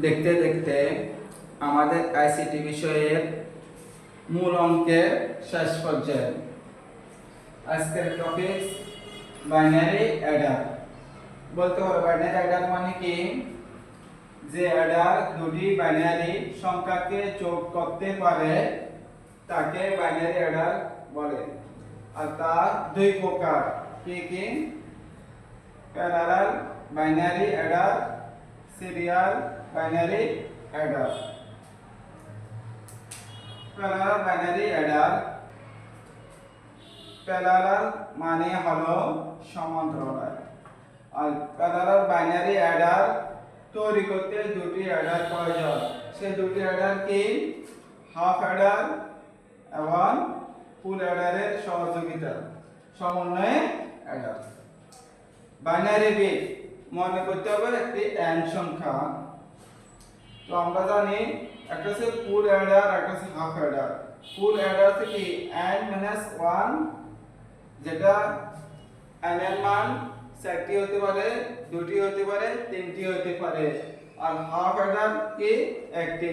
দেখতে দেখতে আমাদের আইসিটি বিষয়ের মূল অঙ্কের শেষ পর্যায়ে। আজকের টপিক বাইনারি অ্যাডার। বলতে পারো বাইনারি অ্যাডার মানে কি? যে অ্যাডার দুটি বাইনারি সংখ্যাকে যোগ করতে পারে তাকে বাইনারি অ্যাডার বলে। আর তার দুই প্রকার কি কি? Parallel binary Eder, serial binary Eder. Parallel binary Eder, parallel মানে হলো সমান্তরাল। আর প্যারালাল বাইনারি অ্যাডার তৈরি করতে দুটি অ্যাডার প্রয়োজন। সেই দুটি অ্যাডার কি? হাফ অ্যাডার এবং ফুল অ্যাডারের সহযোগিতা সমন্বয়ে অ্যাডার। বাইনারি বিট মনে করতে হবে একটি n সংখ্যা। তো আমরা জানি একটা হচ্ছে ফুল অ্যাডার, একটা হচ্ছে হাফ অ্যাডার। ফুল অ্যাডার হচ্ছে কি n - 1, যেটা n এর মান 4টি হতে পারে, 2টি হতে পারে, 3টি হতে পারে। আর হাফ অ্যাডার কি একটি।